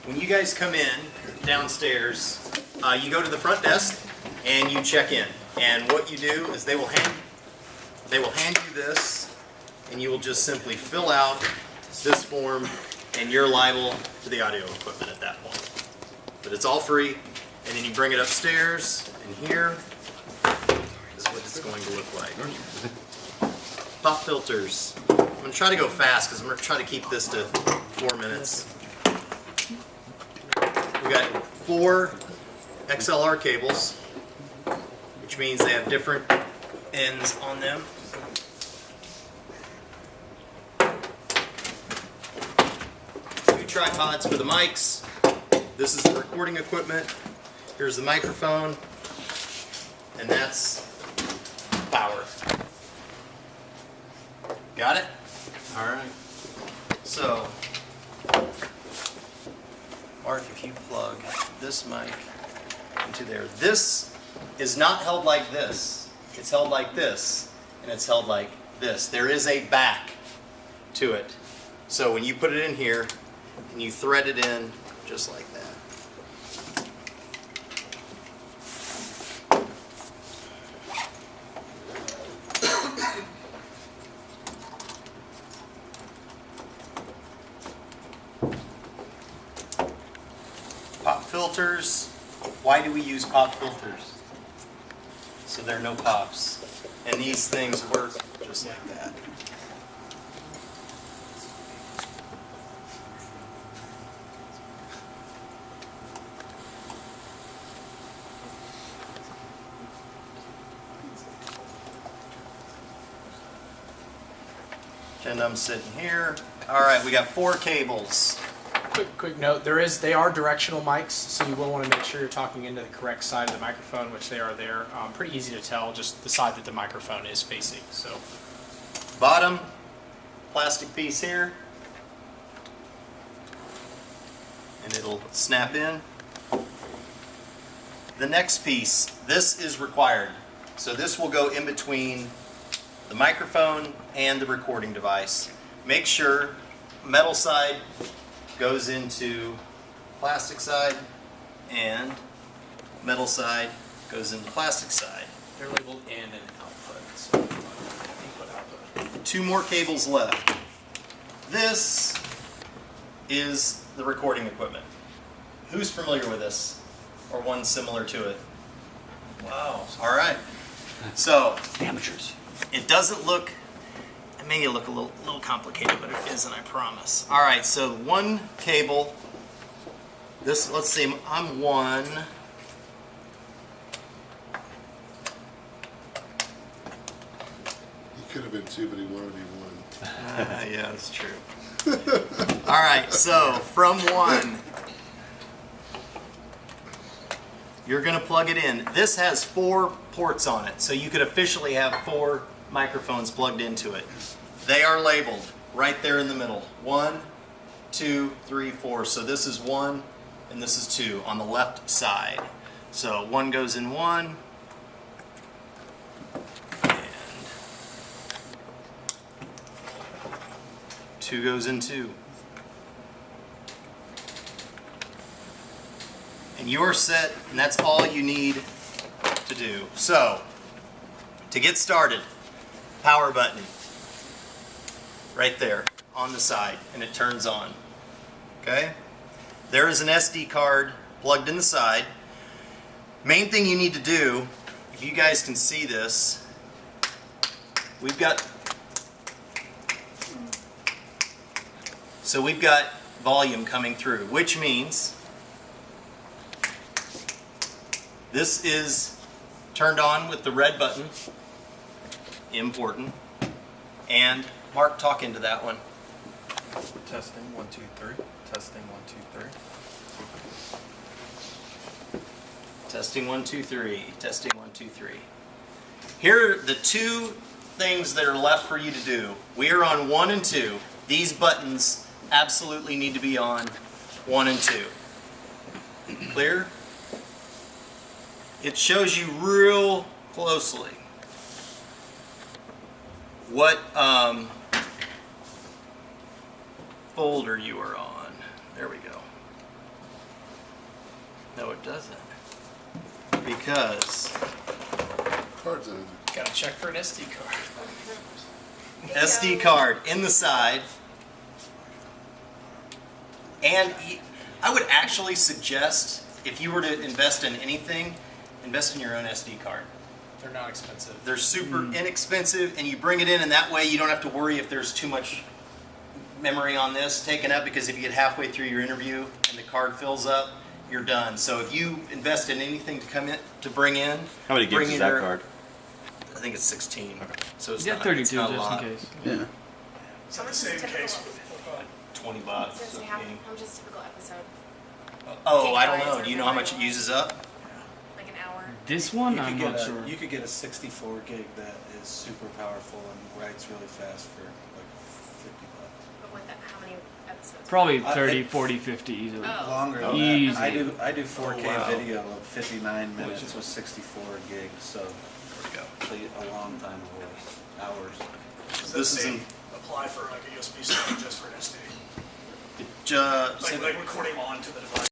When you guys come in downstairs, you go to the front desk and you check in. And what you do is they will hand you this, and you will just simply fill out this form, and you're liable to the audio equipment at that point. But it's all free, and then you bring it upstairs, and here is what it's going to look like. Pop filters. I'm going to try to go fast because I'm going to try to keep this to 4 minutes. We got 4 XLR cables, which means they have different ends on them. Two tripods for the mics. This is the recording equipment. Here's the microphone, and that's power. Got it? All right. So, Mark, if you plug this mic into there, this is not held like this. It's held like this, and it's held like this. There is a back to it. So when you put it in here, and you thread it in just like that. Pop filters. Why do we use pop filters? So there are no pops. And these things work just like that. And I'm sitting here. All right, we got 4 cables. Quick note, they are directional mics, so you will want to make sure you're talking into the correct side of the microphone, which they are there. Pretty easy to tell, just the side that the microphone is facing. So, Bottom, plastic piece here. And it'll snap in. The next piece, this is required. So this will go in between the microphone and the recording device. Make sure metal side goes into plastic side, and metal side goes into plastic side. they're labeled in and output. So, input, output. 2 more cables left. This is the recording equipment. Who's familiar with this, or one similar to it? Wow. All right. So Amateurs. it doesn't look. It may look a little complicated, but it isn't, I promise. All right, so 1 cable. This, let's see, I'm 1. He could have been 2, but he wanted to be 1. Yeah, that's true. All right, so from 1, you're going to plug it in. This has 4 ports on it, so you could officially have 4 microphones plugged into it. They are labeled right there in the middle. 1, 2, 3, 4. So this is 1 and this is 2 on the left side. So 1 goes in 1 and 2 goes in 2. And you are set, and that's all you need to do. So, to get started, power button right there on the side, and it turns on. Okay? There is an SD card plugged in the side. Main thing you need to do, if you guys can see this, we've got volume coming through, which means this is turned on with the red button, important, and Mark, talk into that one. Testing 1 2 3. Testing 1 2 3. Testing 1 2 3. Testing 1 2 3. Here are the 2 things that are left for you to do. We are on 1 and 2. These buttons absolutely need to be on 1 and 2. Clear? It shows you real closely what folder you are on. There we go. No, it doesn't. Because Cards in it. Gotta check for an SD card. SD card in the side. And I would actually suggest, if you were to invest in anything, invest in your own SD card. They're not expensive. They're super inexpensive, and you bring it in, and that way you don't have to worry if there's too much memory on this taken up, because if you get halfway through your interview and the card fills up, you're done. So if you invest in anything to come in, to bring in, How many bring gigs is in that your- card? I think it's 16. So it's Yeah, not, 32 it's not a just lot. in case. Yeah. So the same case with $20. how much is a typical episode? Oh, I don't know. Do you know how much it uses up? Like an hour? This one, You I'm could not get sure. You could get a 64 gig that is super powerful and writes really fast for like $50. But what how many episodes? Probably I 30, think- 40, 50 easily. Oh. Longer than Easy. that. I do 4K Oh, wow. video of 59 minutes with 64 gigs, so There we go. so a long time of hours. This is in, apply for like a USB stick just for an SD, uh, like recording onto the device.